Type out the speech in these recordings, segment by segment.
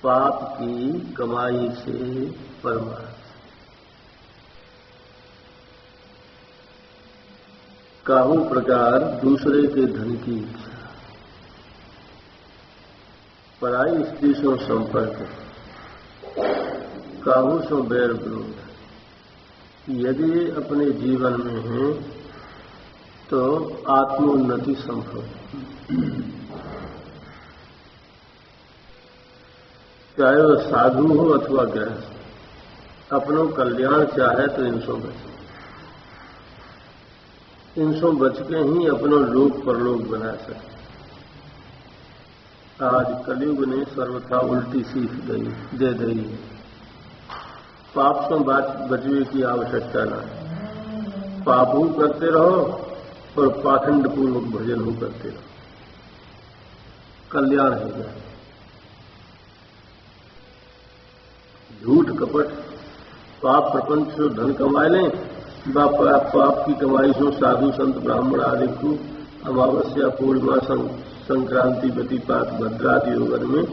पाप की कमाई से परमार्थ। काहू प्रकार दूसरे के धन की इच्छा, पराई स्त्री से संपर्क, काहू से बैर विरोध, यदि अपने जीवन में है तो आत्मोन्नति संभव। चाहे वह साधु हो अथवा गृहस्थ, अपनों कल्याण चाहे तो इनसों बचे, इनसों बच के ही अपनों लोक परलोक बना सके। आज कलयुग ने सर्वथा उल्टी सीख दे दी। पाप से बचने की आवश्यकता न, पाप हो करते रहो और पाखंड पूर्वक भजन हो करते रहो, कल्याण हो जाए। झूठ कपट पाप प्रपंच से धन कमा लें, पाप की कमाई से साधु संत ब्राह्मण आदि को अमावस्या पूर्णिमा संक्रांति व्यतिपात भद्रादि योगन में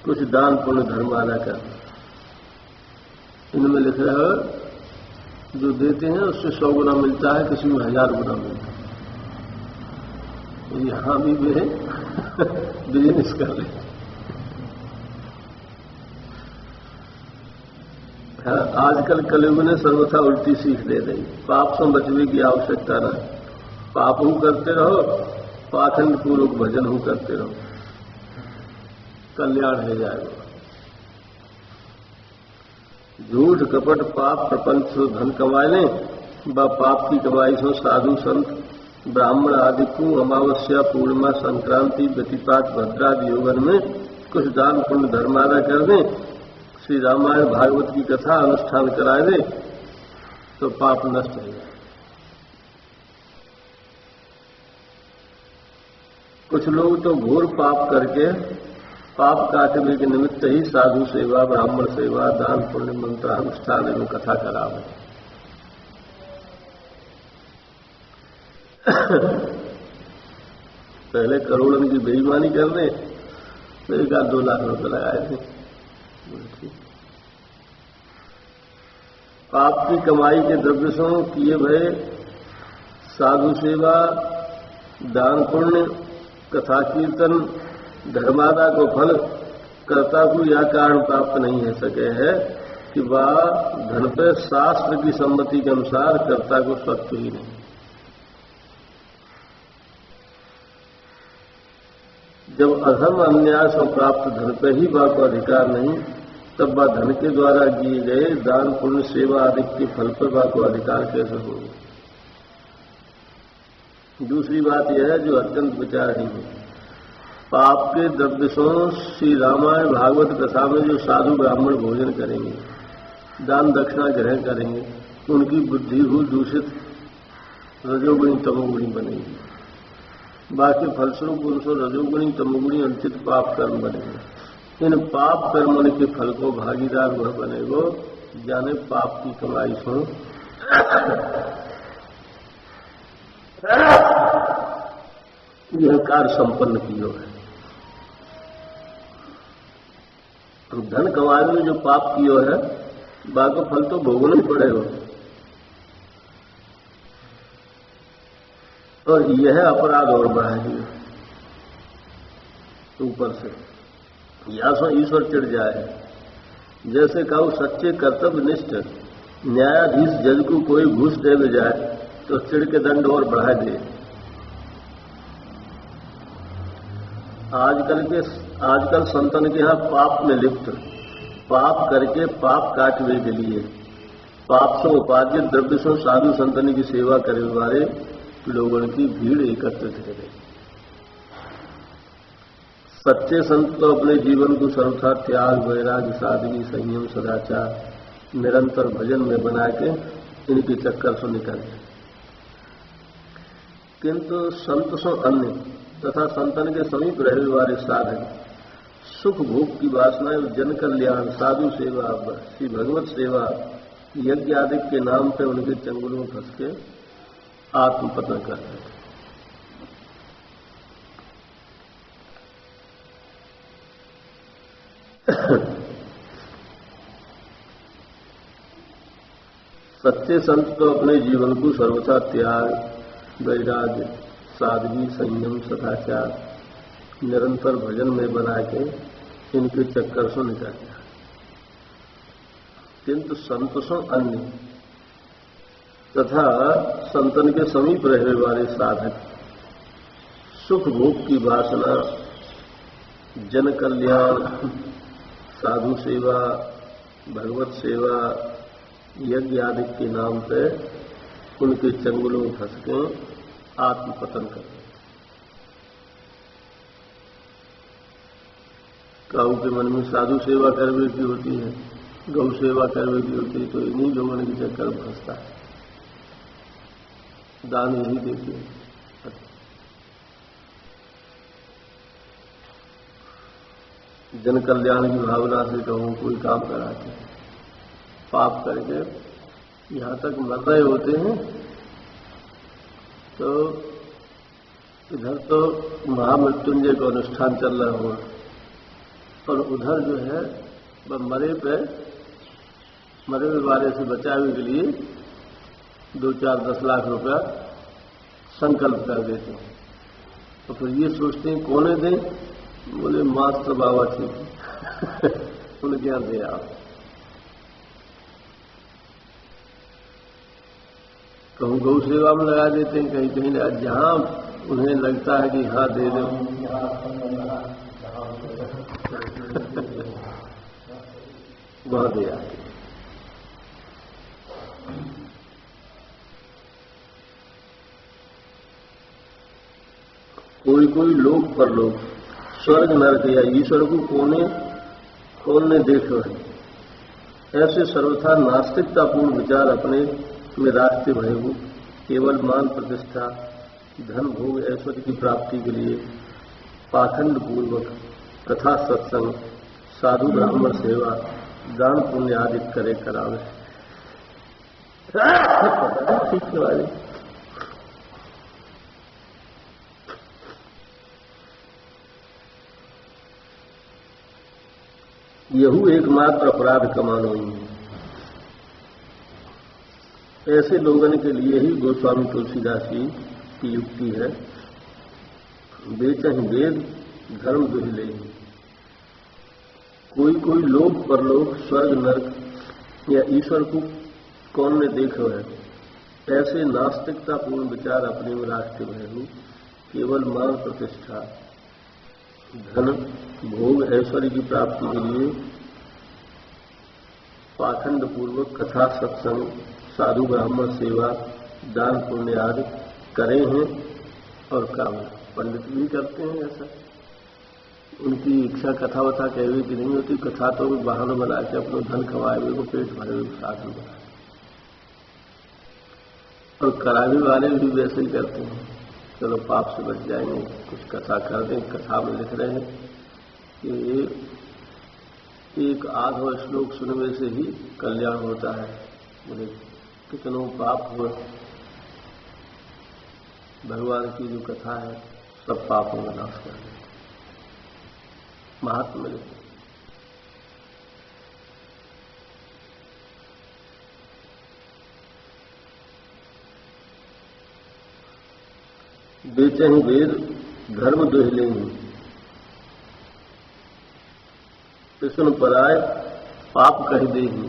कुछ दान पुण्य धर्म आना कर। इनमें लिख रहा है जो देते हैं उससे 100 गुना मिलता है, किसी में 1000 गुना मिलता है। यहां भी वे बिजनेस कर ले। आजकल कलयुग ने सर्वथा उल्टी सीख दे रही। पाप से बचने की आवश्यकता न, पाप हो करते रहो, पाखंड पूर्वक भजन हो करते रहो, कल्याण हो जाएगा। झूठ कपट पाप प्रपंच से धन कमाए लें, व पाप की कमाई से साधु संत ब्राह्मण आदि को अमावस्या पूर्णिमा संक्रांति व्यतिपात भद्रादि योगन में कुछ दान पुण्य धर्मादा कर दें, श्री रामायण भागवत की कथा अनुष्ठान कराए दे तो पाप नष्ट हो जाए। कुछ लोग तो घोर पाप करके पाप काटने के निमित्त ही साधु सेवा ब्राह्मण सेवा दान पुण्य मंत्र अनुष्ठान एवं कथा करावे। पहले करोड़ों की बेईमानी कर दे तो 1-2 लाख रुपए लगाए थे। पाप की कमाई के द्रव्य से किए भय साधु सेवा दान पुण्य कथा कीर्तन धर्मादा को फल कर्ता को यह कारण प्राप्त नहीं हो सके है कि वह धन पे शास्त्र की सम्मति के अनुसार कर्ता को स्वच्छ ही नहीं। जब अधर्म अन्याय से प्राप्त धन पे ही वह को अधिकार नहीं, तब वह धन के द्वारा किए गए दान पुण्य सेवा आदि के फल पर वह को अधिकार कैसे होगा। दूसरी बात यह है जो अत्यंत विचारहीन है। पाप के द्रव्य से श्री रामायण भागवत कथा में जो साधु ब्राह्मण भोजन करेंगे, दान दक्षिणा ग्रहण करेंगे, उनकी बुद्धि हो दूषित रजोगुणी तमोगुणी बनेगी। बाकी फलस्वरूप उनसे रजोगुणी तमोगुणी अंचित पाप कर्म बनेंगे। इन पाप कर्म के फल को भागीदार वह बनेगो जाने पाप की कमाई से यह कार्य संपन्न किया है। तो धन कमाने में जो पाप किया है बाकी फल तो भोगना ही पड़ेगा। और यह अपराध और बढ़ाएगी ऊपर से, या सो ईश्वर चिढ़ जाए। जैसे कहूं सच्चे कर्तव्य निष्ठ न्यायाधीश जज को कोई घूस दे भी जाए तो चिढ़ के दंड और बढ़ा दे। आजकल संतन के यहां पाप में लिप्त, पाप करके पाप काटने के लिए पाप से उपार्जित द्रव्य से साधु संतन की सेवा करने वाले लोगों की भीड़ एकत्रित करे। सच्चे संत तो अपने जीवन को सर्वथा त्याग वैराग्य सादगी संयम सदाचार निरंतर भजन में बना के इनके चक्कर से निकल जाए। किंतु संत से अन्य तथा संतन के समीप रहने वाले साधन सुख भोग की वासनाएं जन कल्याण साधु सेवा श्री भगवत सेवा यज्ञ आदि के नाम पे उनके चंगुलों में फंस के आत्मपतन कर रहे हैं। सच्चे संत तो अपने जीवन को सर्वथा त्याग, वैराग्य, सादगी, संयम, सदाचार, निरंतर भजन में बना के इनके चक्कर से निकल गया। किंतु संत सो अन्य तथा संतन के समीप रहने वाले साधक सुख भोग की वासना, जन कल्याण, साधु सेवा, भगवत सेवा, यज्ञ आदि के नाम पे उनके चंगुलों में फंस के आत्मपतन कर रहे। काऊ के मन में साधु सेवा करवे की होती है, गौ सेवा करवे की होती है, तो इन्हीं लोगों के चक्कर में फंसता है। दान यही देते हैं। जन कल्याण की भावना से कहूं कोई काम कराते हैं, पाप करके यहां तक मर रहे होते हैं, तो इधर तो महामृत्युंजय का अनुष्ठान चल रहा होगा और उधर जो है वह मरे हुए वाले से बचाने के लिए 2-4-10 लाख रुपया संकल्प कर देते हैं। तो फिर ये सोचते हैं कोने दें, बोले मास्टर बाबा ठीक उन्हें क्या दे आप। कहूँ गौ सेवा में लगा देते हैं, कहीं कहीं जहां उन्हें लगता है कि हाँ दे दो, वहां दे आते। कोई लोक परलोक, स्वर्ग नरक या ईश्वर को कौन ने देखो है, ऐसे सर्वथा नास्तिकतापूर्ण विचार अपने में रास्ते भरे हो, केवल मान प्रतिष्ठा, धन भोग ऐश्वर्य की प्राप्ति के लिए पाखंड पूर्वक कथा सत्संग, साधु ब्राह्मण सेवा, दान पुण्य आदि करे करावे। ठीक वाले यहू एकमात्र अपराध कमानो ही है। ऐसे लोगों के लिए ही गोस्वामी तुलसीदास जी की युक्ति है, बेचहि वेद धर्म दुहिले। कोई लोक परलोक, स्वर्ग नरक या ईश्वर को कौन ने देखो है, ऐसे नास्तिकतापूर्ण विचार अपने में राखते हुए हो, केवल मान प्रतिष्ठा, धन भोग ऐश्वर्य की प्राप्ति के लिए पाखंड पूर्वक कथा सत्संग, साधु ब्राह्मण सेवा, दान पुण्य आदि करे हैं और काम पंडित भी करते हैं। ऐसा उनकी इच्छा कथा वथा कहवे की नहीं होती, कथा तो बहाना बना के अपना धन कमाए हुए को पेट भरे हुए साधु बनाए, और कराने वाले भी वैसे ही करते हैं। चलो पाप से बच जाएंगे, कुछ कथा कर दें। कथा में लिख रहे हैं कि एक आधा श्लोक सुनने से ही कल्याण होता है। बोले कितनों पाप हुए, भगवान की जो कथा है सब पापों का नाश कर देती। महात्मा लिखते बेचे ही वेद धर्म दुहिलेंगे, कृष्ण पराय पाप कह देंगे।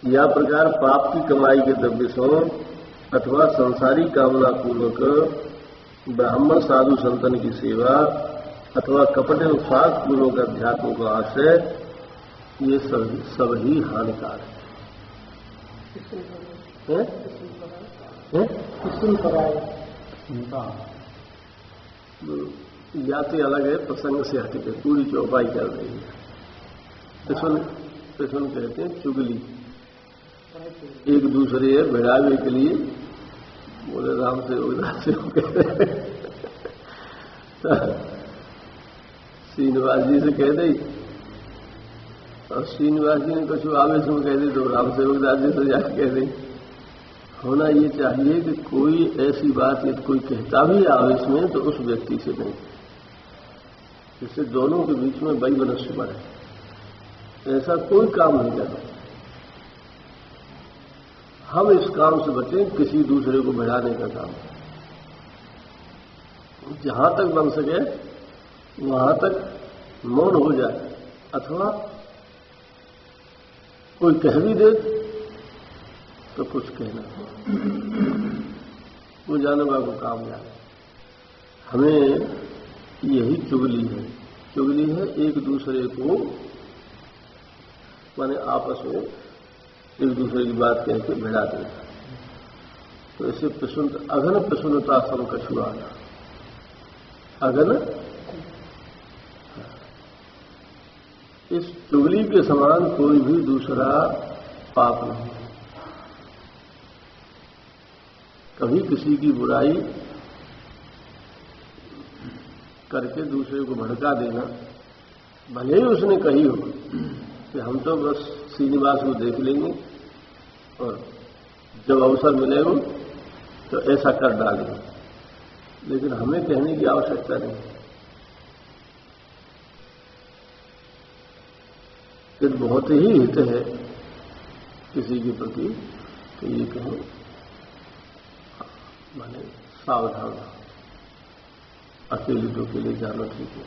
या प्रकार पाप की कमाई के द्रव्य सो अथवा संसारी कामना पूर्वक ब्राह्मण साधु संतन की सेवा अथवा कपट अनुसार पूर्वक अध्यात्म को आश्रय, ये सब ही हानिकारक है। जाति अलग है, प्रसंग से हटके पूरी चौपाई कर रही है। कृष्ण कहते हैं चुगली, एक दूसरे भिड़ावे के लिए बोले राम से उदास से श्रीनिवास जी से कह दी, और श्रीनिवास जी ने कुछ आवेश में कह दी तो राम से उदास जी से जाकर कह दी। होना ये चाहिए कि कोई ऐसी बात यदि कोई कहता भी आवेश में तो उस व्यक्ति से नहीं, जिससे दोनों के बीच में वैमनस्य बढ़े। ऐसा कोई काम नहीं करना। हम इस काम से बचें, किसी दूसरे को बढ़ाने का काम। जहां तक बन सके वहां तक मौन हो जाए, अथवा कोई कह भी दे तो कुछ कहना, वो जाने वाला काम जाने। हमें यही चुगली है। चुगली है एक दूसरे को, माने आपस में एक दूसरे की बात कह के भिड़ा देना। तो इसे अघन प्रसन्नता सम कछुआना, अघन, इस चुगली के समान कोई भी दूसरा पाप नहीं। कभी किसी की बुराई करके दूसरे को भड़का देना, भले ही उसने कही हो कि हम तो बस श्रीनिवास को देख लेंगे और जब अवसर मिलेगा तो ऐसा कर डालेंगे, लेकिन हमें कहने की आवश्यकता नहीं। यदि बहुत ही हित है किसी के प्रति तो ये कहें, माने सावधान, अकेले तो अकेले जाना ठीक है।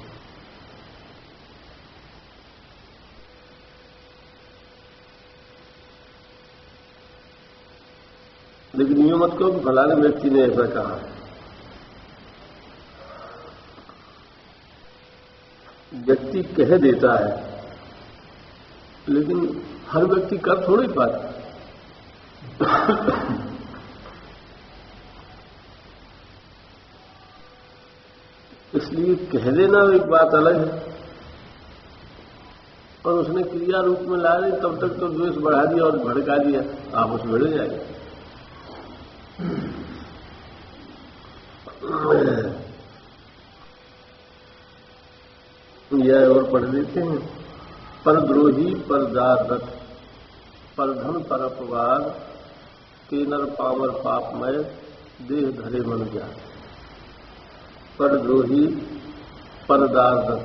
लेकिन यूं मत कहो कि फलाने व्यक्ति ने ऐसा कहा है। व्यक्ति कह देता है, लेकिन हर व्यक्ति कर थोड़ी पाता। इसलिए कह देना एक बात अलग है, और उसने क्रिया रूप में ला दी, तब तक तो द्वेष बढ़ा दिया और भड़का दिया, आप उस भिड़ जाएंगे। यह और पढ़ लेते हैं। परद्रोही, परदारत, परधन, पर अपवाद, केनर पावर पापमय, देह धरे मन जात। परद्रोही, परदारत,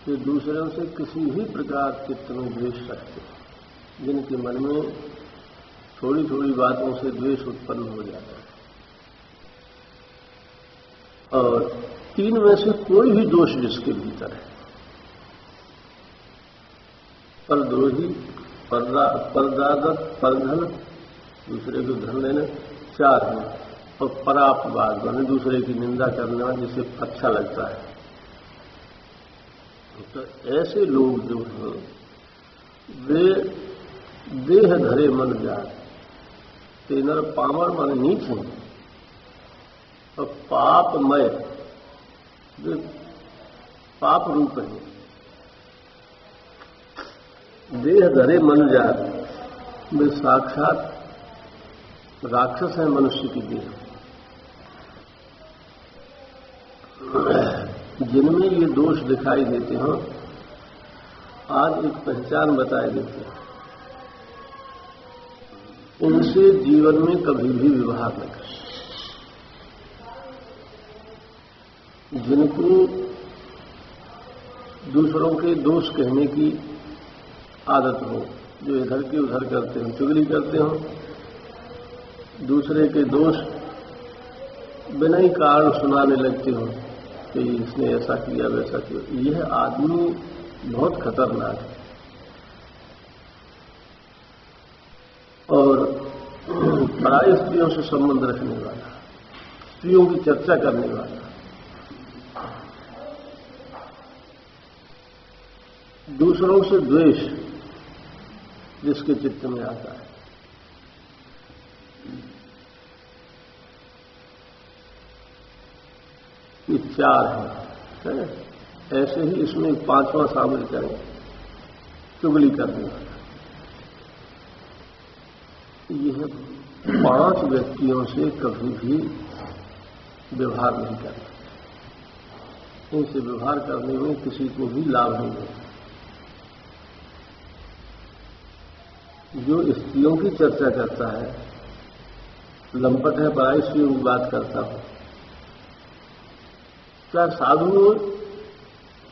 ये दूसरों से किसी भी प्रकार चित्त में द्वेष रखते, जिनके मन में थोड़ी थोड़ी बातों से द्वेष उत्पन्न हो जाता है। और तीन में से कोई भी दोष जिसके भीतर है, परद्रोही, परदारत, परधन, दूसरे को धन लेने, चार है, और परापवाद माने दूसरे की निंदा करना जिसे अच्छा लगता है। तो ऐसे लोग जो हैं वे देह धरे मन जात, तेनर पामर मन नीच हैं, और पापमय, वे पाप रूप हैं। देह धरे मन जात, वे साक्षात राक्षस है मनुष्य की देह। जिनमें ये दोष दिखाई देते हैं, आज एक पहचान बताए देते हैं। इनसे जीवन में कभी भी विवाह न करें। जिनको दूसरों के दोष कहने की आदत हो, जो इधर के उधर करते हो, चुगली करते हो, दूसरे के दोष बिना ही कारण सुनाने लगते हो कि इसने ऐसा किया वैसा किया, यह आदमी बहुत खतरनाक है। और पराई स्त्रियों से संबंध रखने वाला, स्त्रियों की चर्चा करने वाला, दूसरों से द्वेष जिसके चित्त में आता है, ये चार है। ऐसे ही इसमें पांचवा शामिल करें, चुगली करने वाला। यह 5 व्यक्तियों से कभी भी व्यवहार नहीं करना। इनसे व्यवहार करने में किसी को भी लाभ नहीं होता। जो स्त्रियों की चर्चा करता है, लंपट है, पराई स्त्रियों की बात करता हो, चाहे साधु हो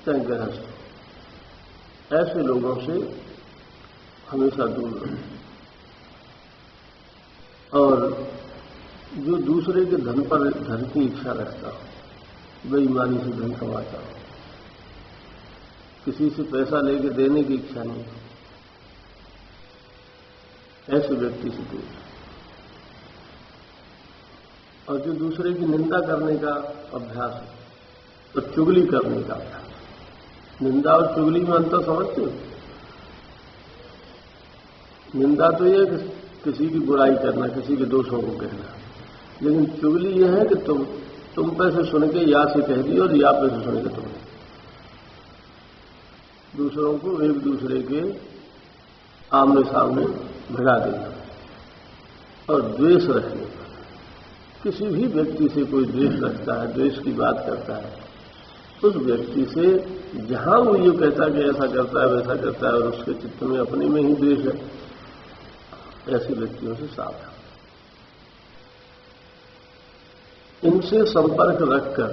चाहे गृहस्थ, ऐसे लोगों से हमेशा दूर रहो। और जो दूसरे के धन पर धन की इच्छा रखता हो, बेईमानी से धन कमाता हो, किसी से पैसा लेके देने की इच्छा नहीं, ऐसे व्यक्ति से दूर। और जो दूसरे की निंदा करने का अभ्यास है, तो चुगली करने का अभ्यास। निंदा और चुगली में अंतर समझते हो? निंदा तो यह है कि किसी की बुराई करना, किसी के दोषों को कहना, लेकिन चुगली यह है कि तुम पे से सुन के या से कह दी और या पे से सुन के तुमने दूसरों को एक दूसरे के आमने सामने भिड़ा देना। और द्वेष रखने का, किसी भी व्यक्ति से कोई द्वेष रखता है, द्वेष की बात करता है, उस व्यक्ति से जहां वो ये कहता कि ऐसा करता है वैसा करता है और उसके चित्त में अपने में ही द्वेष है, ऐसे व्यक्तियों से सावधान। इनसे संपर्क रखकर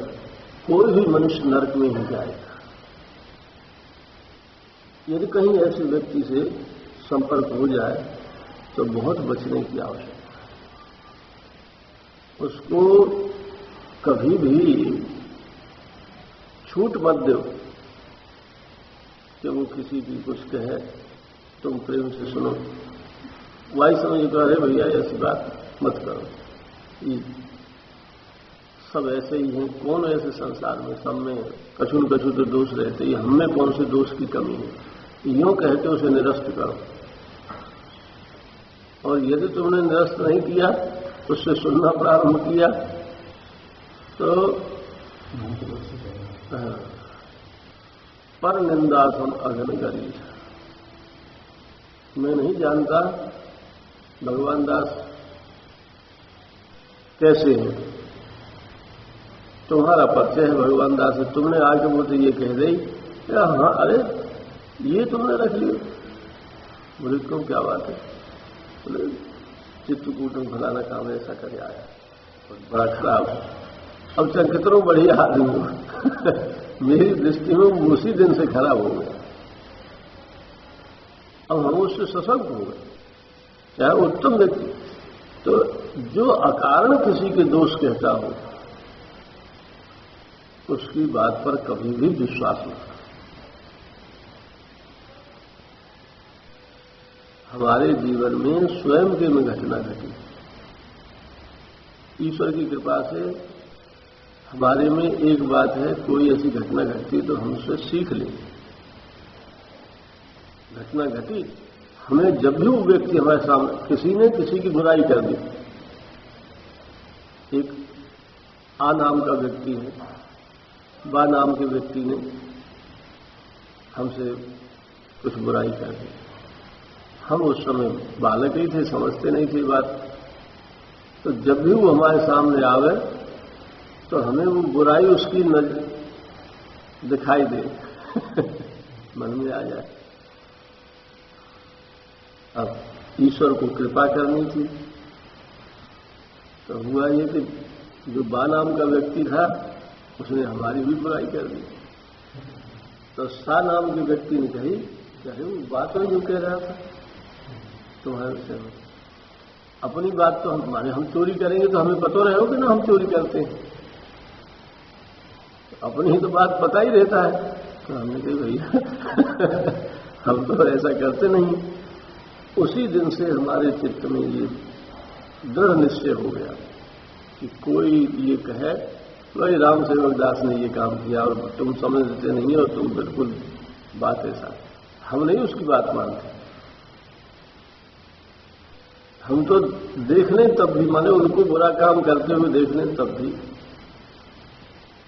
कोई भी मनुष्य नरक में ही जाएगा। यदि कहीं ऐसे व्यक्ति से संपर्क हो जाए तो बहुत बचने की आवश्यकता है। उसको कभी भी छूट मत दो कि वो किसी की कुछ कहे, तुम प्रेम से सुनो, वही समझ कर अरे भैया ऐसी बात मत करो, ये सब ऐसे ही हैं। कौन ऐसे संसार में, सब में कछु न कछु तो दोष रहते ही, हम में कौन से दोष की कमी है, यूं कहते उसे निरस्त करो। और यदि तुमने निरस्त नहीं किया, उससे सुनना प्रारंभ किया, तो पर निंदासम अघन गरीब। मैं नहीं जानता भगवान दास कैसे हैं, तुम्हारा परिचय है भगवान दास से, तुमने आके मुझे ये कह दी, हाँ अरे ये तुमने रख लिया। बोले क्यों, क्या बात है? बोले चित्रकूट फलाना काम ऐसा करे आया, बड़ा खराब है। अब चाहे कितनों बढ़िया आदमी हो मेरी दृष्टि में उसी दिन से खराब हो गया। अब हम उससे सशक्त हो गए, चाहे उत्तम व्यक्ति। तो जो अकारण किसी के दोष कहता हो, उसकी बात पर कभी भी विश्वास नहीं। हमारे जीवन में स्वयं के में घटना घटी, ईश्वर की कृपा से हमारे में एक बात है, कोई ऐसी घटना घटती तो हम उससे सीख लें। घटना घटी, हमें जब भी वो व्यक्ति हमारे सामने, किसी ने किसी की बुराई कर दी, एक आ नाम का व्यक्ति है, बा नाम के व्यक्ति ने हमसे कुछ बुराई कर दी, हम उस समय बालक ही थे, समझते नहीं थे बात। तो जब भी वो हमारे सामने आवे तो हमें वो बुराई उसकी नजर दिखाई दे मन में आ जाए। अब ईश्वर को कृपा करनी थी, तो हुआ ये कि जो बा नाम का व्यक्ति था उसने हमारी भी बुराई कर दी। तो सा नाम के व्यक्ति ने कही, अरे वो बात तो यूं कह रहा था तुम्हारे विषय में, अपनी बात तो हम चोरी करेंगे तो हमें पता रहे हो कि ना हम चोरी करते हैं, अपनी ही तो बात पता ही रहता है। तो हमने कही भैया हम तो ऐसा करते नहीं। उसी दिन से हमारे चित्त में ये दृढ़ निश्चय हो गया कि कोई ये कहे भाई राम सेवक दास ने ये काम किया और तुम समझते नहीं हो, तुम बिल्कुल बात ऐसा, हम नहीं उसकी बात मानते। हम तो देख लें तब भी, माने उनको बुरा काम करते हुए देख लें तब भी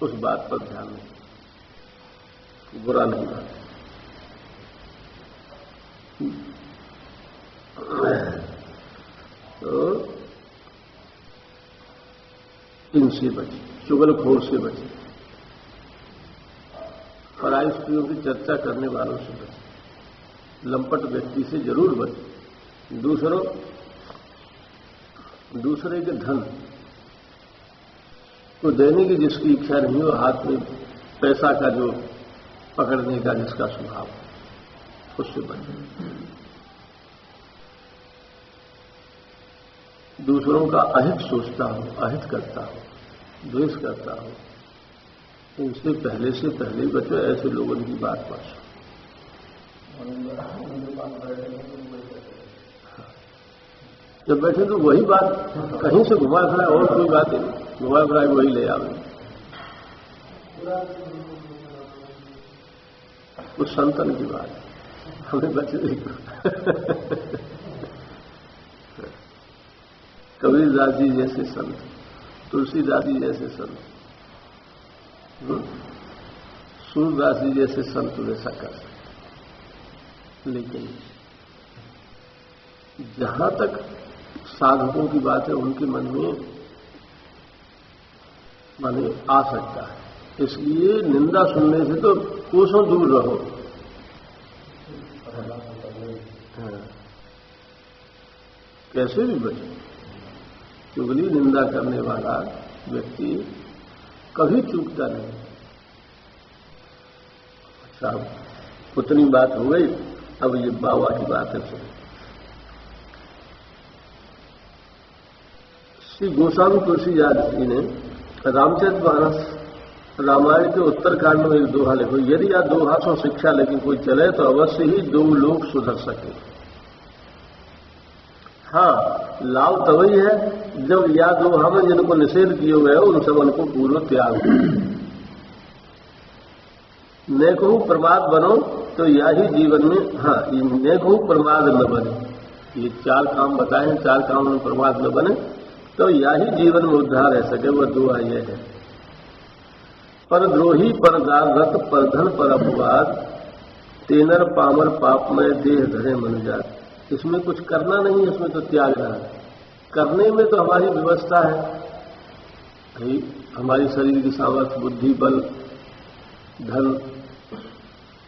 उस बात पर ध्यान नहीं, बुरा नहीं मानते। तो इनसे बचे, चुगलखोर से बचे, पराई स्त्रियों की चर्चा करने वालों से बचे, लंपट व्यक्ति से जरूर बचे। दूसरे के धन को देने की जिसकी इच्छा नहीं हो, हाथ में पैसा का जो पकड़ने का जिसका स्वभाव, उससे बचे। दूसरों का अहित सोचता हूं, अहित करता हूं, द्वेष करता हूं, इनसे पहले से पहले बचो, ऐसे लोगों की बात पर जब बैठे तो वही बात कहीं से घुमा फिरा, और कोई बात नहीं, घुमा फिरा वही ले आवे। कुछ संतन की बात हमें बचे कबीरदास जी जैसे संत, तुलसीदास जी जैसे संत, सूरदास जी जैसे संत वैसा कर सकते। लेकिन जहां तक साधकों की बात है उनके मन में माने आ सकता है, इसलिए निंदा सुनने से तो कोसों दूर रहो। कैसे भी बचे, चुगली निंदा करने वाला व्यक्ति कभी चूकता नहीं। अच्छा, उतनी बात हो गई, अब ये बाबा की बात है। श्री गोस्वामी तुलसीदास जी ने रामचरितमानस रामायण के उत्तरकांड में एक दोहा लिखो, यदि या दोहा सो शिक्षा लेकिन कोई चले तो अवश्य ही दो लोग सुधर सके। हाँ, लाभ तभी है जब या दोहा में जिनको निषेध किए गए उन सब को पूर्व त्याग। न कहूं प्रमाद बनो तो या ही जीवन में, हाँ, न कहूं प्रमाद न बने, ये चार काम बताए, चार काम में प्रमाद न बने तो या ही जीवन में उद्धार रह सके, वह दोहा यह है। पर द्रोही, पर दारगत, पर धन, पर अपवाद, तेनर पामर पापमय देह धरे मनुजात। इसमें कुछ करना नहीं, इसमें तो त्यागना है। करने में तो हमारी व्यवस्था है, भाई हमारी शरीर की सामर्थ्य, बुद्धि, बल, धन,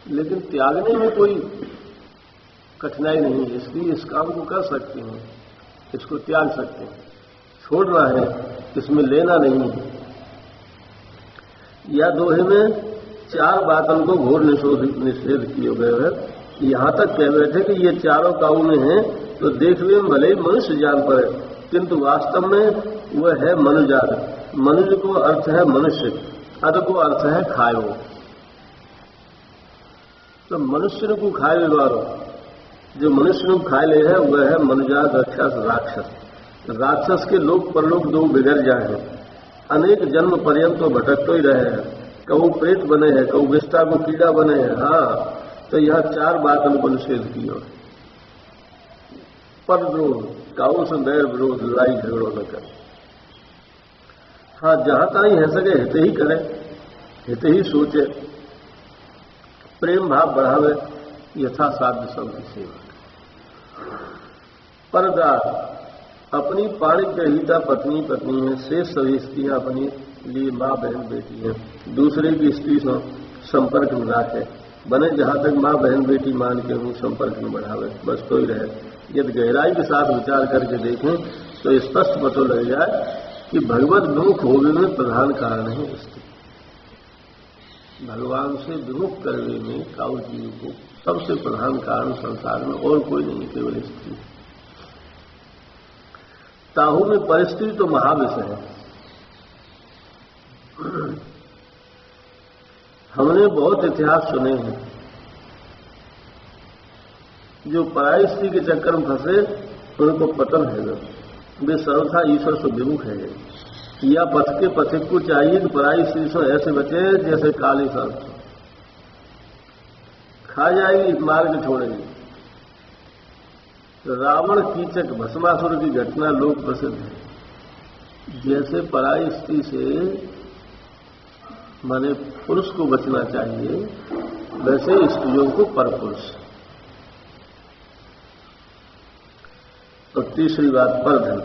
लेकिन त्यागने में कोई कठिनाई नहीं है। इसलिए इस काम को कर सकते हैं, इसको त्याग सकते हैं, छोड़ना है, इसमें लेना नहीं है। या दोहे में चार बातों को घोर निषेध किए गए हैं। यहां तक कह बैठे कि ये चारों काऊ में है तो देखने में भले ही मनुष्य जान पड़े, किंतु वास्तव में वह है मनुजात। मनुज को अर्थ है मनुष्य, अद को अर्थ है खायो। तो मनुष्य को खाए द्वारो, जो मनुष्य को खाए ले है वह है मनुजात राक्षस। राक्षस राक्षस के लोक परलोक दो बिगड़ जाए हैं, अनेक जन्म पर्यंत तो भटकते ही रहे हैं। कहूं प्रेत बने हैं, कहूं विष्टा को कीड़ा बने हैं। हाँ, तो यह चार बातों को निषेध किया। परद्रोह, काऊ से बैर विरोध, लड़ाई झगड़ों न कर। हाँ, जहां तक ही है सके हित ही करे, हित ही सोचे, प्रेम भाव बढ़ावे, यथा साध्य सबकी सेवा। परदार, अपनी पाणी ग्रहीता पत्नी पत्नी है, शेष सभी स्त्रियां अपनी लिए माँ बहन बेटी है। दूसरे की स्त्री से संपर्क में रखे, बने जहां तक माँ बहन बेटी मान के हूं संपर्क में बढ़ावे, बस तो ही रहे। यदि गहराई के साथ विचार करके देखें तो स्पष्ट पता लग जाए कि भगवत विमुख होने में प्रधान कारण है स्त्री। भगवान से विमुख करने में काऊ जीव को सबसे प्रधान कारण संसार में और कोई नहीं, केवल स्त्री। ताहू में परिस्थिति तो महाविषय है। हमने बहुत इतिहास सुने हैं, जो पराई स्त्री के चक्कर में फंसे उनको पतन है, वे सर्वथा ईश्वर से विमुख है। या पथ के पथिक को चाहिए कि पराई स्त्री से ऐसे बचे जैसे काली सर्प खा जाएगी, मार के छोड़ेगी। रावण कीचक भस्मासुर की घटना लोक प्रसिद्ध है। जैसे पराई स्त्री से माने पुरुष को बचना चाहिए, वैसे स्त्रियों को परपुरुष। और तीसरी बात, परधन।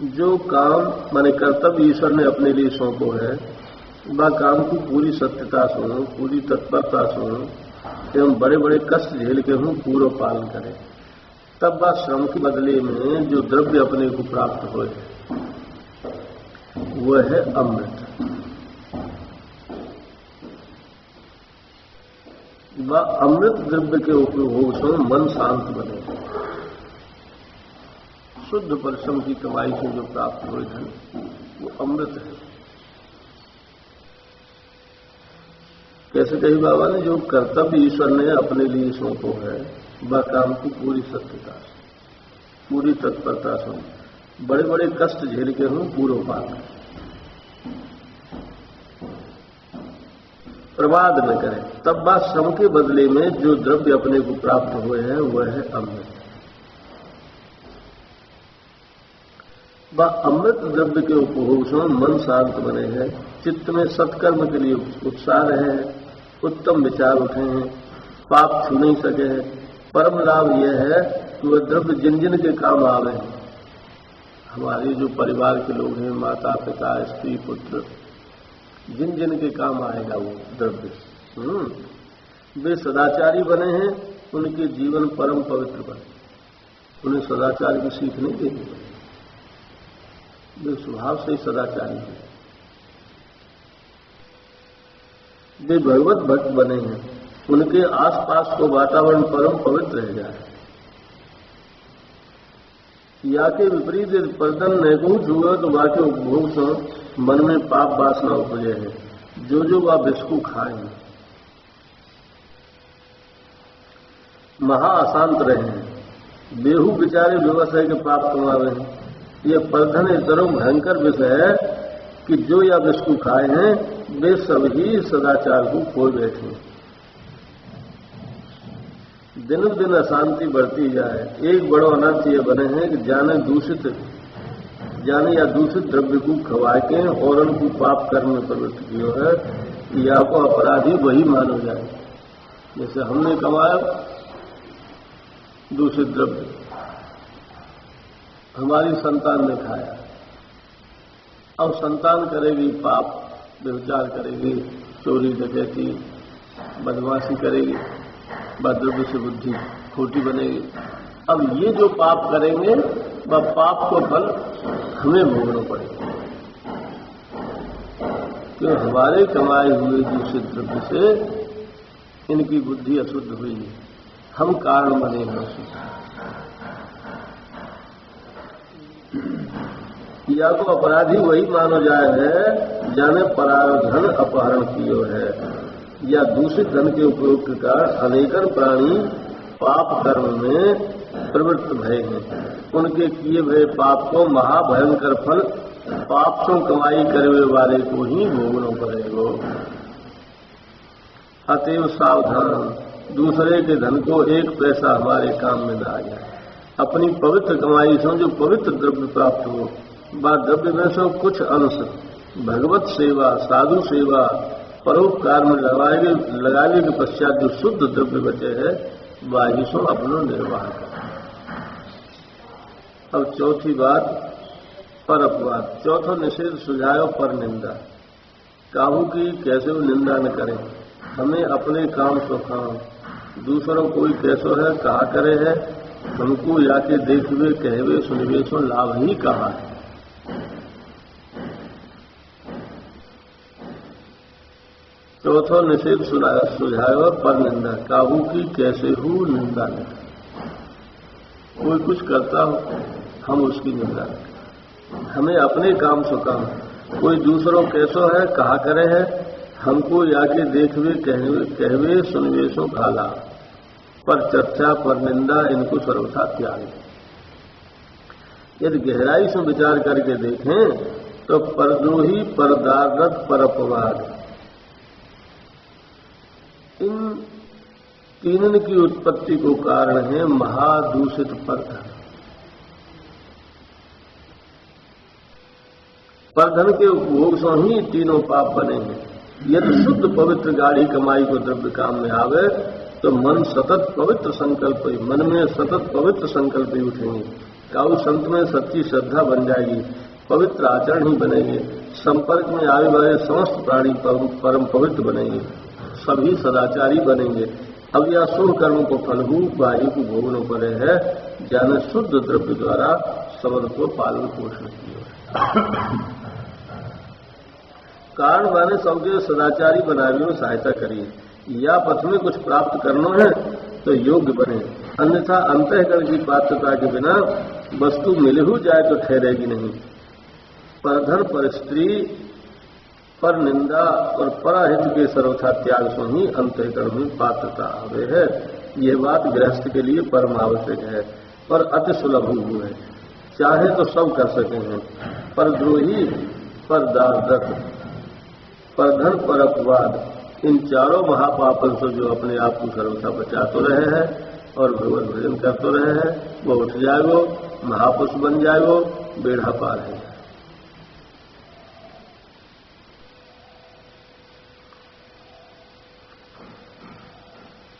जो काम माने कर्तव्य ईश्वर ने अपने लिए सौंपो है, वह काम की पूरी सत्यता से, पूरी तत्परता से एवं बड़े बड़े कष्ट झेल के हूं पूरा पालन करें। तब वह श्रम के बदले में जो द्रव्य अपने को प्राप्त हो, वह है अमृत। वह अमृत द्रव्य के उपयोग से मन शांत बने, शुद्ध परिश्रम की कमाई से जो प्राप्त हुए धन वो अमृत है। कैसे कही बाबा ने, जो कर्तव्य ईश्वर ने अपने लिए सौंपो है वह काम की पूरी सत्यता से, पूरी तत्परता से, बड़े बड़े कष्ट झेल के हूं पूर्व पाक, प्रमाद न करें। तब बात श्रम के बदले में जो द्रव्य अपने को प्राप्त हुए हैं वह है अमृत। वह अमृत द्रव्य के उपभोग से मन शांत बने हैं, चित्त में सत्कर्म के लिए उत्साह रहे हैं, उत्तम विचार उठे हैं, पाप छू नहीं सके हैं। परम लाभ यह है कि वह द्रव्य जिन जिन के काम आवे हैं, हमारे जो परिवार के लोग हैं, माता पिता स्त्री पुत्र, जिन जिन के काम आएगा वो द्रव्य, वे सदाचारी बने हैं, उनके जीवन परम पवित्र बने। उन्हें सदाचार की सीख नहीं देनी पड़ेगी, वे स्वभाव से ही सदाचारी हैं। वे भगवत भक्त बने हैं, उनके आसपास को वातावरण परम पवित्र रह जाए। या के विपरीत पर्दन नैकुच हुआ तो वाक्य उपभोग से मन में पाप वासना उपजे है, जो जो वह बिस्कू खाए हैं। महा अशांत रहे हैं, बेहू बेचारे व्यवसाय के पाप कमावे हैं। यह पर्धन इस तरह भयंकर विषय है कि जो या बिस्कू खाए हैं वे सभी सदाचार को खोए बैठे हैं। दिन दिन अशांति बढ़ती जाए। एक बड़ो अनर्थ ये बने हैं कि जाने या दूषित द्रव्य को खवा के और उनको पाप कर्म में प्रवृत्त किया है, या को अपराधी वही मानो जाए। जैसे हमने कमाया दूषित द्रव्य, हमारी संतान ने खाया, अब संतान करेगी पाप, व्यभिचार करेगी, चोरी डकैती बदमाशी करेगी, द्रव्य से बुद्धि खोटी बनेगी। अब ये जो पाप करेंगे वह पाप को फल हमें भोगना पड़ेगा, क्यों हमारे कमाए हुए दूषित द्रव्य से इनकी बुद्धि अशुद्ध हुई है, हम कारण बने हैं अशुद्ध। या तो अपराधी वही मानो जाए है जाने पराधन अपहरण कियो है, या दूषित धन के उपयोग के कारण अनेकन प्राणी पाप कर्म में प्रवृत्त भय हैं। उनके किए हुए पाप को महाभयंकर फल पाप से कमाई करने वाले को ही भोगना पड़ेगा। अतएव सावधान, दूसरे के धन को एक पैसा हमारे काम में न आ जाए। अपनी पवित्र कमाई से जो पवित्र द्रव्य प्राप्त हो, बात द्रव्य में से कुछ अंश भगवत सेवा, साधु सेवा, परोपकार में लगाने के पश्चात जो शुद्ध द्रव्य बचे है वही सो अपना निर्वाह कर। अब चौथी बात पर अपवाद। चौथा निषेध सुझाव पर निंदा। काहू की कैसे वो निंदा न करें, हमें अपने काम सुखाओ, दूसरों कोई कैसो है कहा करे है, हमको याके देखवे कहवे सुनवे सो लाभ ही कहा है। चौथा निषेध सुझाव पर निंदा। काहू की कैसे हो निंदा न करें। कोई कुछ करता हो हम उसकी निंदा न करें, हमें अपने काम सुखाओ, कोई दूसरों कैसो है कहा करे है, हमको याके देखवे कहवे सुनवे सो भाला। पर चर्चा पर निंदा इनको सर्वथा त्याग। यदि गहराई से विचार करके देखें तो परद्रोही, परदारत, पर अपवाद, इन तीनों की उत्पत्ति को कारण है महादूषित परधन। परधन के उपभोग से ही तीनों पाप बने हैं। यदि शुद्ध पवित्र गाढ़ी कमाई को द्रव्य काम में आवे तो मन सतत पवित्र संकल्प, मन में सतत पवित्र संकल्प ही उठेंगे। काऊ संत में सच्ची श्रद्धा बन जाएगी, पवित्र आचरण ही बनेंगे, संपर्क में आने वाले समस्त प्राणी परम पवित्र बनेंगे, सभी सदाचारी बनेंगे। अब यह शुभ कर्म को फलभूत वायु को भोगने पड़े है, जाने शुद्ध द्रव्य द्वारा सबल को पालन पोषण किया। कारण माने सबके सदाचारी बनाने में सहायता करिए। या पथ में कुछ प्राप्त करना है तो योग्य बने, अन्यथा अंतःकरण की पात्रता के बिना वस्तु मिल ही जाए तो ठहरेगी नहीं। परधन, पर स्त्री, पर निंदा और पराहित के सर्वथा त्याग से ही अंतःकरण में पात्रता आवे है। यह बात गृहस्थ के लिए परम आवश्यक है और अति सुलभ है। चाहे तो सब कर सके हैं, पर द्रोही, पर दासदत्त, पर धन, पर अपवाद, इन चारों महापापन से जो अपने आप को सर्वथा बचा तो रहे हैं और भगवत भजन कर तो रहे हैं, वो उठ जाएगो, महापुरुष बन जाएगो, बेड़ा पार है।